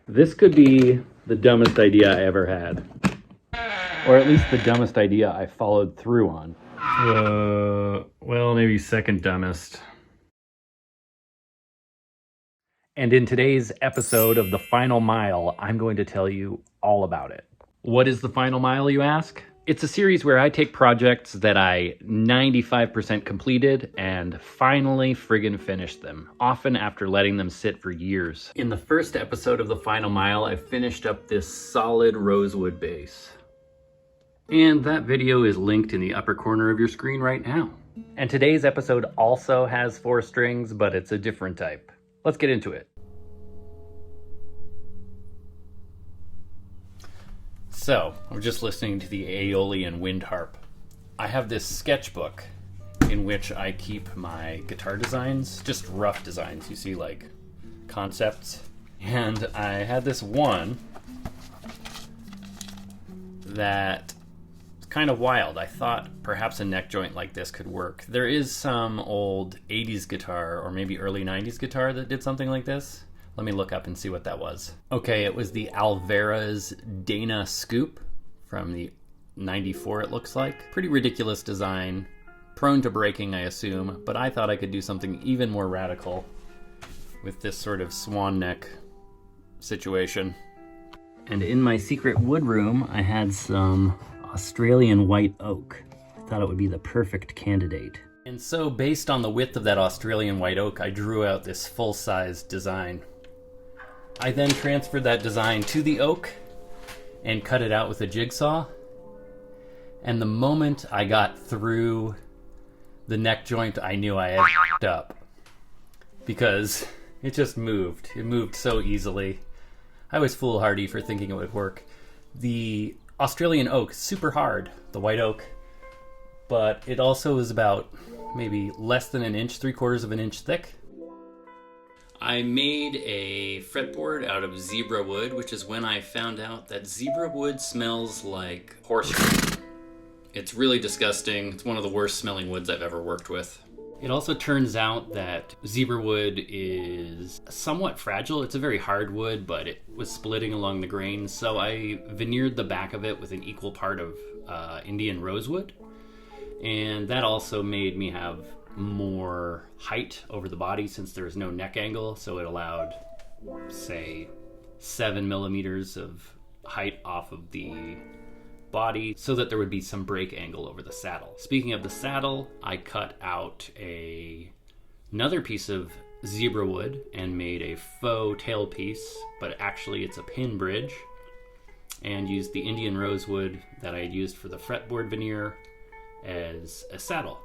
This could be the dumbest idea I ever had. Or at least the dumbest idea I followed through on. Well, maybe second dumbest. And in today's episode of The Final Mile, I'm going to tell you all about it. What is The Final Mile, you ask? It's a series where I take projects that I 95% completed and finally friggin' finished them, often after letting them sit for years. In the first episode of The Final Mile, I finished up this solid rosewood base. And that video is linked in the upper corner of your screen right now. And today's episode also has 4 strings, but it's a different type. Let's get into it. So, I'm just listening to the Aeolian wind harp. I have this sketchbook in which I keep my guitar designs, just rough designs, you see, like concepts. And I had this one that kind of wild. I thought perhaps a neck joint like this could work. There is some old 80s guitar or maybe early 90s guitar that did something like this. Let me look up and see what that was. Okay, it was the Alvera's Dana Scoop from the 94, it looks like. Pretty ridiculous design, prone to breaking, I assume, but I thought I could do something even more radical with this sort of swan neck situation. And in my secret wood room, I had some Australian white oak. I thought it would be the perfect candidate. And so based on the width of that Australian white oak, I drew out this full-size design. I then transferred that design to the oak and cut it out with a jigsaw. And the moment I got through the neck joint, I knew I had f***ed up. Because it just moved. It moved so easily. I was foolhardy for thinking it would work. The Australian oak, super hard, the white oak, but it also was about maybe less than an inch, 3/4 of an inch thick. I made a fretboard out of zebra wood, which is when I found out that zebra wood smells like horse shit. It's really disgusting. It's one of the worst smelling woods I've ever worked with. It also turns out that zebra wood is somewhat fragile. It's a very hard wood, but it was splitting along the grain, so I veneered the back of it with an equal part of Indian rosewood. And that also made me have more height over the body since there was no neck angle, so it allowed, say, 7 millimeters of height off of the body so that there would be some break angle over the saddle. Speaking of the saddle, I cut out another piece of zebra wood and made a faux tailpiece, but actually it's a pin bridge, and used the Indian rosewood that I had used for the fretboard veneer as a saddle.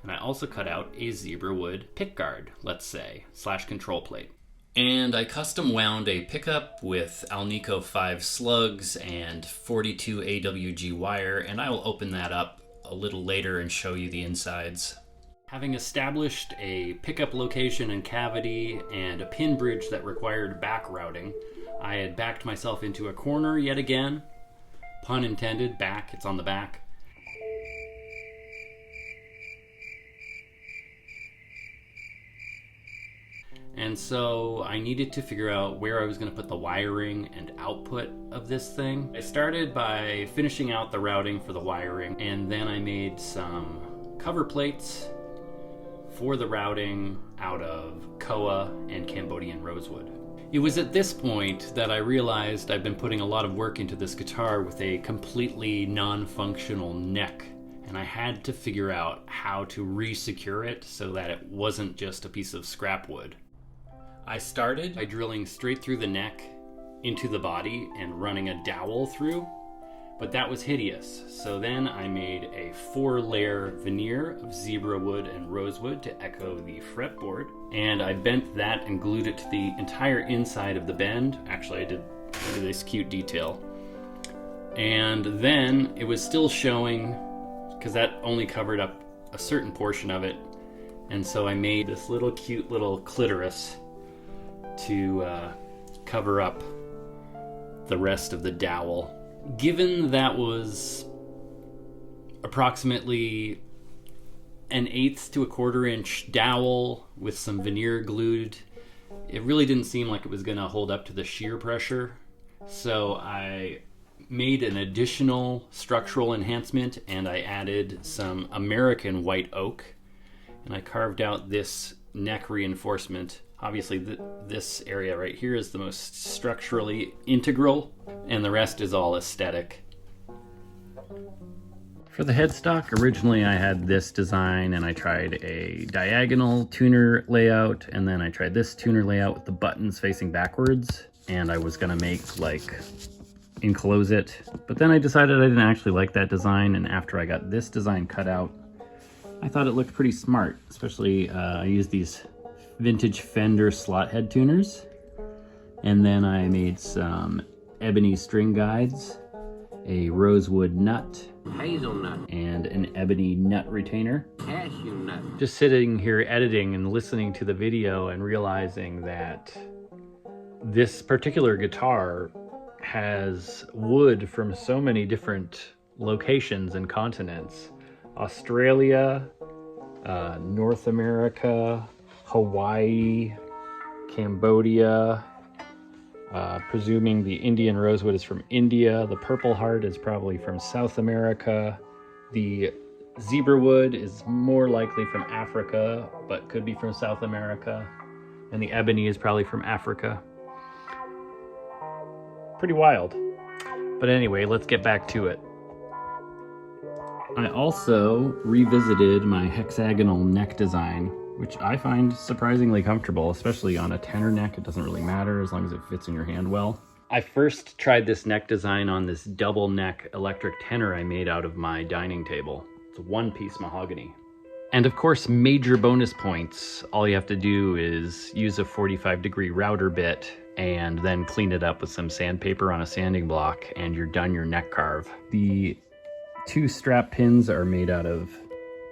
And I also cut out a zebra wood pickguard, let's say, / control plate. And I custom wound a pickup with Alnico 5 slugs and 42 AWG wire, and I will open that up a little later and show you the insides. Having established a pickup location and cavity and a pin bridge that required back routing, I had backed myself into a corner yet again. Pun intended, back, it's on the back. And so I needed to figure out where I was going to put the wiring and output of this thing. I started by finishing out the routing for the wiring, and then I made some cover plates for the routing out of koa and Cambodian rosewood. It was at this point that I realized I've been putting a lot of work into this guitar with a completely non-functional neck, and I had to figure out how to re-secure it so that it wasn't just a piece of scrap wood. I started by drilling straight through the neck into the body and running a dowel through, but that was hideous. So then I made a 4-layer veneer of zebra wood and rosewood to echo the fretboard, and I bent that and glued it to the entire inside of the bend. Actually, I did this cute detail. And then it was still showing, because that only covered up a certain portion of it, and so I made this little cute little clitoris to cover up the rest of the dowel. Given that was approximately an 1/8 to 1/4 inch dowel with some veneer glued it really didn't seem like it was going to hold up to the shear pressure. So I made an additional structural enhancement, and I added some American white oak, and I carved out this neck reinforcement. Obviously this area right here is the most structurally integral, and the rest is all aesthetic. For the headstock, originally I had this design, and I tried a diagonal tuner layout, and then I tried this tuner layout with the buttons facing backwards, and I was gonna make like enclose it, but then I decided I didn't actually like that design, and after I got this design cut out, I thought it looked pretty smart. Especially I used these vintage Fender slot head tuners, and then I made some ebony string guides, a rosewood nut, hazelnut, and an ebony nut retainer. cashew nut. Just sitting here editing and listening to the video and realizing that this particular guitar has wood from so many different locations and continents. Australia, North America, Hawaii, Cambodia, presuming the Indian rosewood is from India. The Purple Heart is probably from South America. The zebra wood is more likely from Africa, but could be from South America. And the ebony is probably from Africa. Pretty wild. But anyway, let's get back to it. I also revisited my hexagonal neck design, which I find surprisingly comfortable, especially on a tenor neck. It doesn't really matter as long as it fits in your hand well. I first tried this neck design on this double neck electric tenor I made out of my dining table. It's a one-piece mahogany. And of course, major bonus points. All you have to do is use a 45-degree router bit and then clean it up with some sandpaper on a sanding block, and you're done your neck carve. The two strap pins are made out of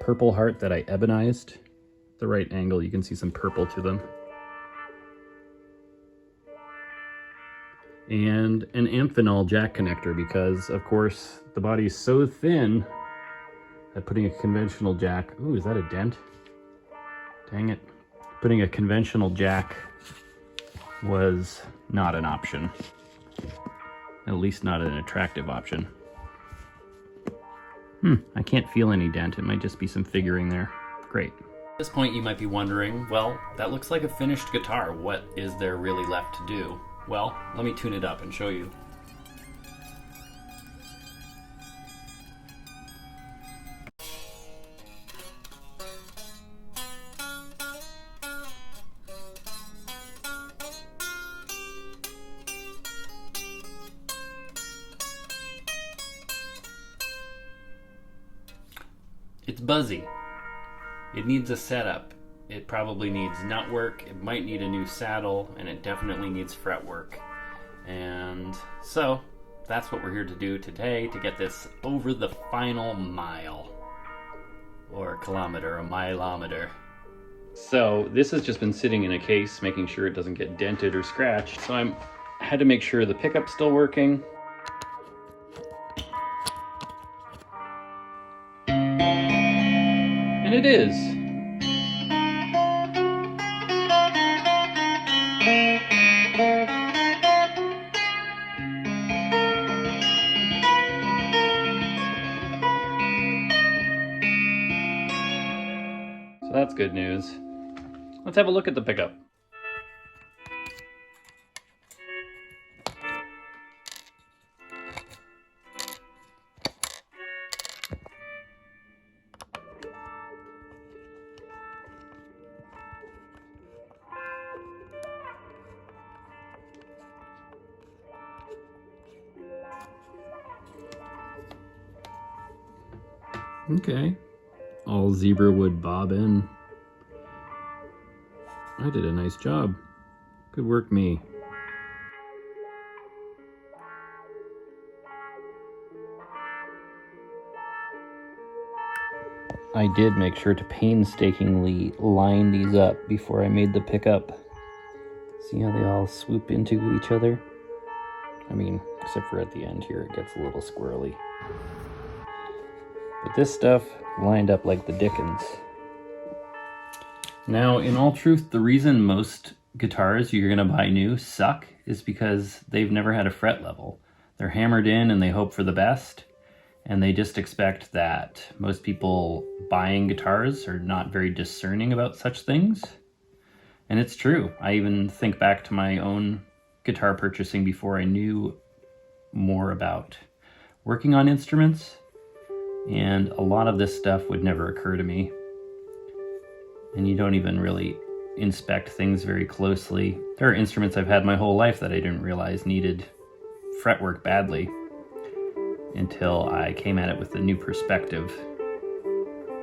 Purple Heart that I ebonized. The right angle, you can see some purple to them. And an amphenol jack connector, because of course the body is so thin that putting a conventional jack, ooh, is that a dent? Dang it. Putting a conventional jack was not an option. At least not an attractive option. I can't feel any dent. It might just be some figuring there. Great. At this point you might be wondering, well, that looks like a finished guitar. What is there really left to do? Well, let me tune it up and show you. It's buzzy. It needs a setup. It probably needs nut work, it might need a new saddle, and it definitely needs fret work. And so, that's what we're here to do today, to get this over the final mile. Or a kilometer, a mileometer. So, this has just been sitting in a case, making sure it doesn't get dented or scratched. So I had to make sure the pickup's still working. And it is. So that's good news. Let's have a look at the pickup. Okay, all zebra wood bobbin. I did a nice job. Good work, me. I did make sure to painstakingly line these up before I made the pickup. See how they all swoop into each other? I mean, except for at the end here, it gets a little squirrely. But this stuff lined up like the dickens. Now, in all truth, the reason most guitars you're gonna buy new suck is because they've never had a fret level. They're hammered in and they hope for the best, and they just expect that most people buying guitars are not very discerning about such things. And it's true. I even think back to my own guitar purchasing before I knew more about working on instruments, and a lot of this stuff would never occur to me. And you don't even really inspect things very closely. There are instruments I've had my whole life that I didn't realize needed fretwork badly until I came at it with a new perspective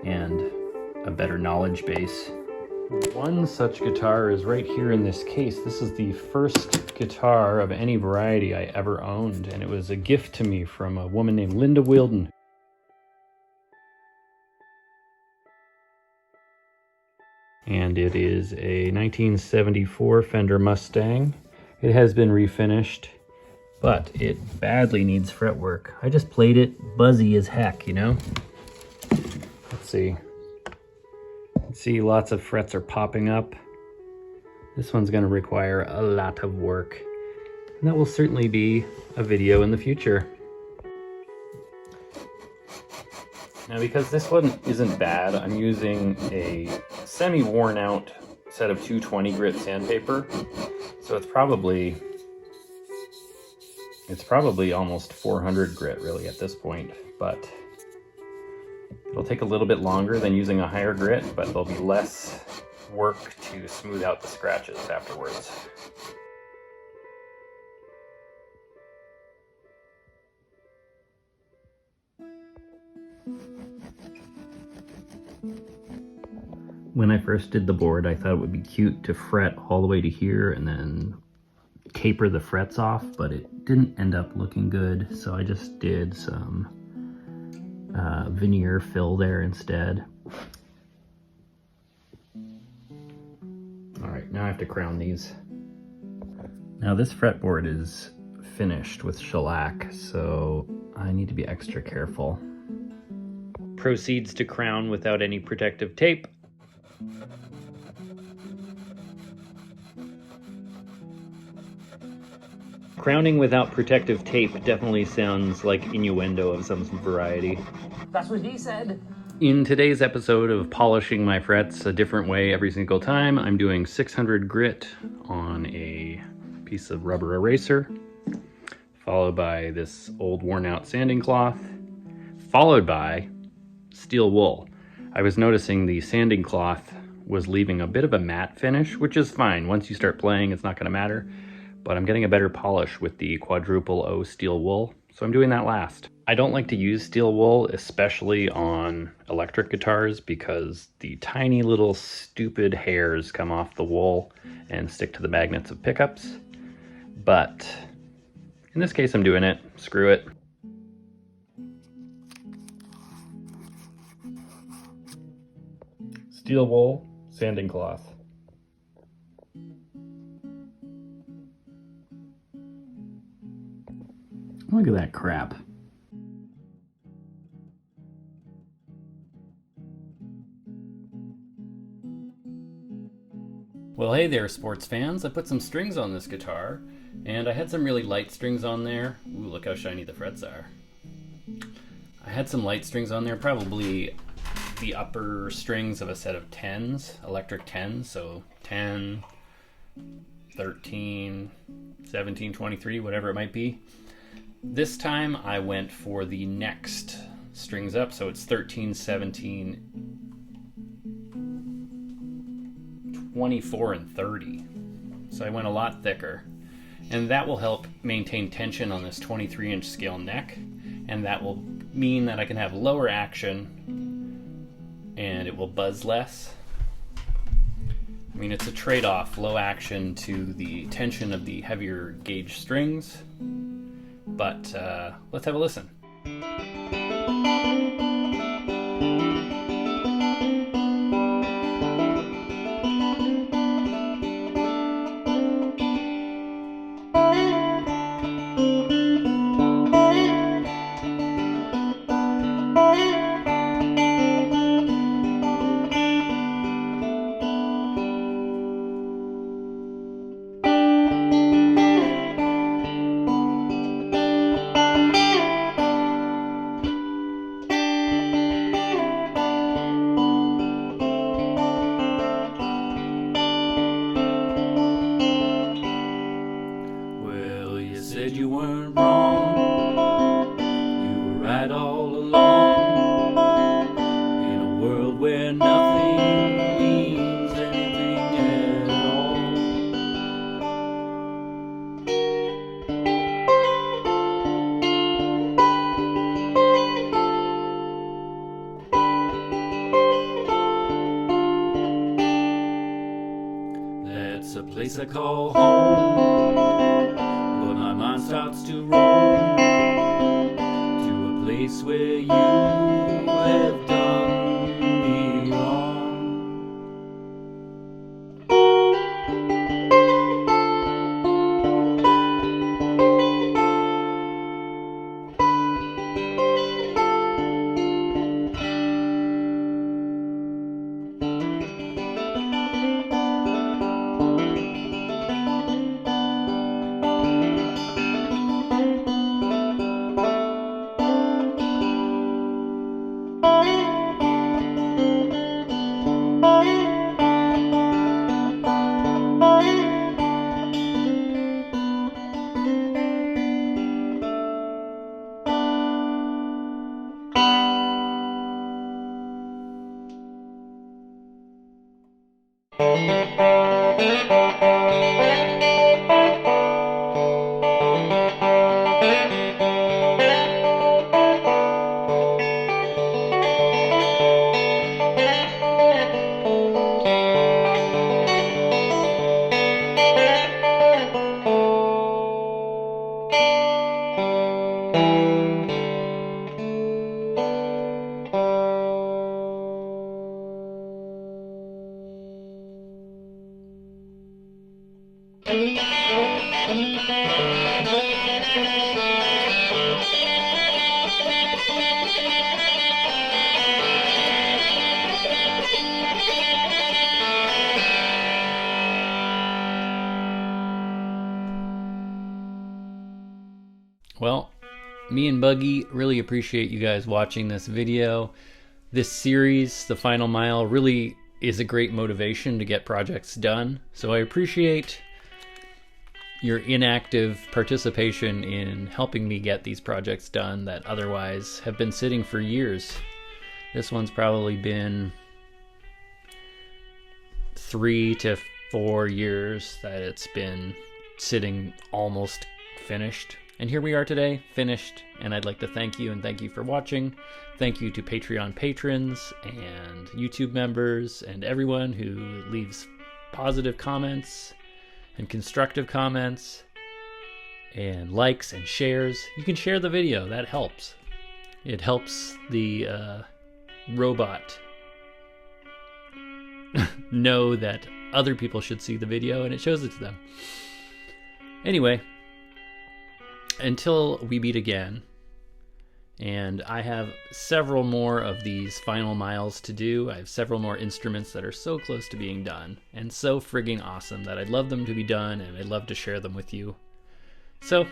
and a better knowledge base. One such guitar is right here in this case. This is the first guitar of any variety I ever owned, and it was a gift to me from a woman named Linda Wilden. And it is a 1974 Fender Mustang. It has been refinished, but it badly needs fretwork. I just played it buzzy as heck, you know? Let's see. See, lots of frets are popping up. This one's going to require a lot of work, and that will certainly be a video in the future. Now, because this one isn't bad, I'm using a semi-worn out set of 220 grit sandpaper, so it's probably almost 400 grit really at this point, but it'll take a little bit longer than using a higher grit, but there'll be less work to smooth out the scratches afterwards. When I first did the board, I thought it would be cute to fret all the way to here and then taper the frets off, but it didn't end up looking good, so I just did some veneer fill there instead. All right, now I have to crown these. Now this fretboard is finished with shellac, so I need to be extra careful. Proceeds to crown without any protective tape. Crowning without protective tape definitely sounds like innuendo of some variety. That's what he said. In today's episode of polishing my frets a different way every single time, I'm doing 600 grit on a piece of rubber eraser, followed by this old worn out sanding cloth, followed by steel wool. I was noticing the sanding cloth was leaving a bit of a matte finish, which is fine. Once you start playing, it's not going to matter. But I'm getting a better polish with the quadruple O steel wool, so I'm doing that last. I don't like to use steel wool, especially on electric guitars, because the tiny little stupid hairs come off the wool and stick to the magnets of pickups. But in this case, I'm doing it. Screw it. Steel wool, sanding cloth. Look at that crap. Well, hey there, sports fans. I put some strings on this guitar, and I had some really light strings on there. Ooh, look how shiny the frets are. I had some light strings on there, probably the upper strings of a set of 10s, electric 10s, so 10, 13, 17, 23, whatever it might be. This time I went for the next strings up, so it's 13, 17, 24, and 30. So I went a lot thicker. And that will help maintain tension on this 23-inch scale neck, and that will mean that I can have lower action and it will buzz less. I mean, it's a trade-off, low action to the tension of the heavier gauge strings. But let's have a listen. said you weren't wrong. You were right all along. In a world where nothing means anything at all. That's a place I call home, but my mind starts to roam to a place where you have done me wrong. Well, me and Buggy really appreciate you guys watching this video. This series, The Final Mile, really is a great motivation to get projects done. So I appreciate your inactive participation in helping me get these projects done that otherwise have been sitting for years. This one's probably been 3 to 4 years that it's been sitting almost finished. And here we are today, finished, and I'd like to thank you and thank you for watching. Thank you to Patreon patrons and YouTube members and everyone who leaves positive comments and constructive comments and likes and shares. You can share the video, that helps. It helps the robot know that other people should see the video, and it shows it to them. Anyway, until we meet again, and I have several more of these final miles to do. I have several more instruments that are so close to being done and so frigging awesome that I'd love them to be done, and I'd love to share them with you. So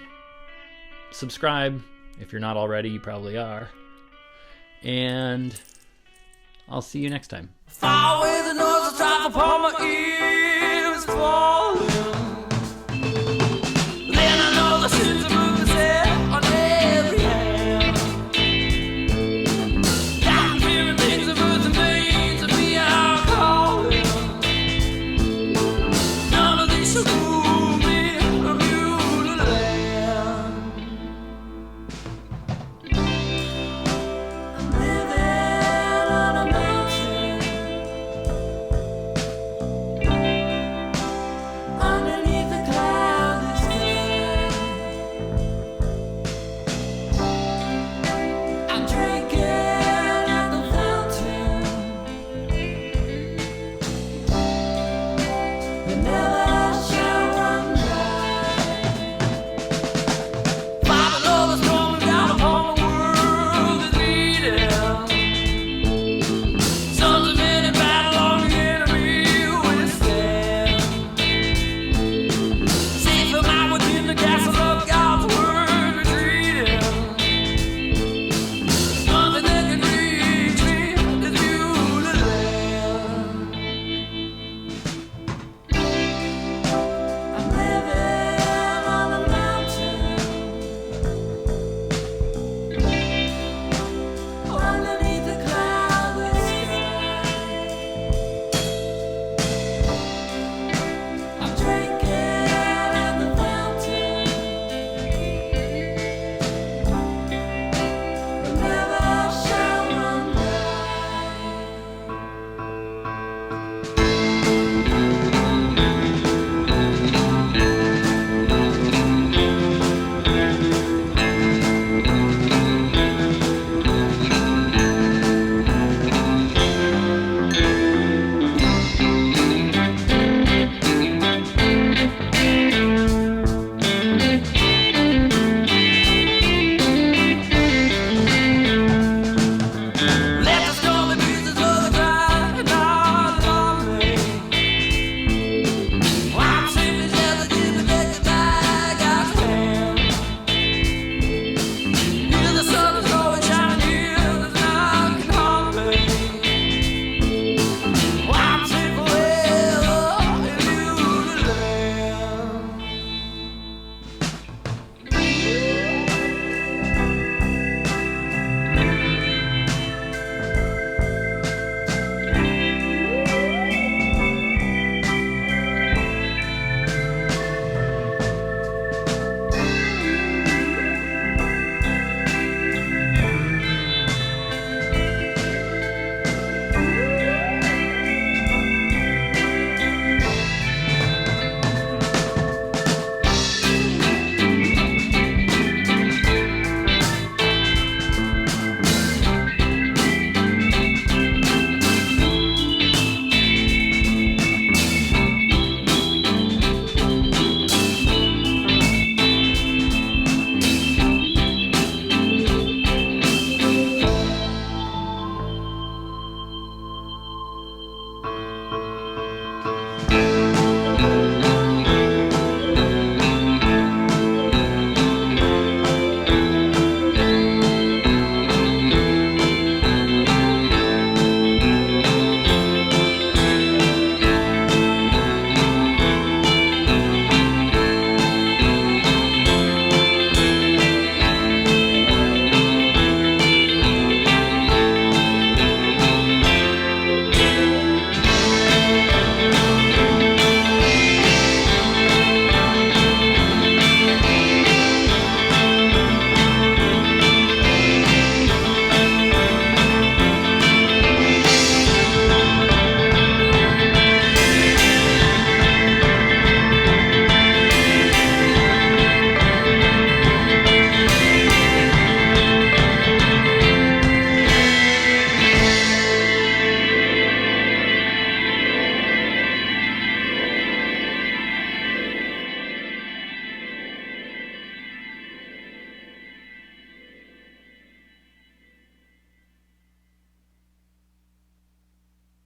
subscribe if you're not already. You probably are, and I'll see you next time. Far away the noise of time upon my ears fall.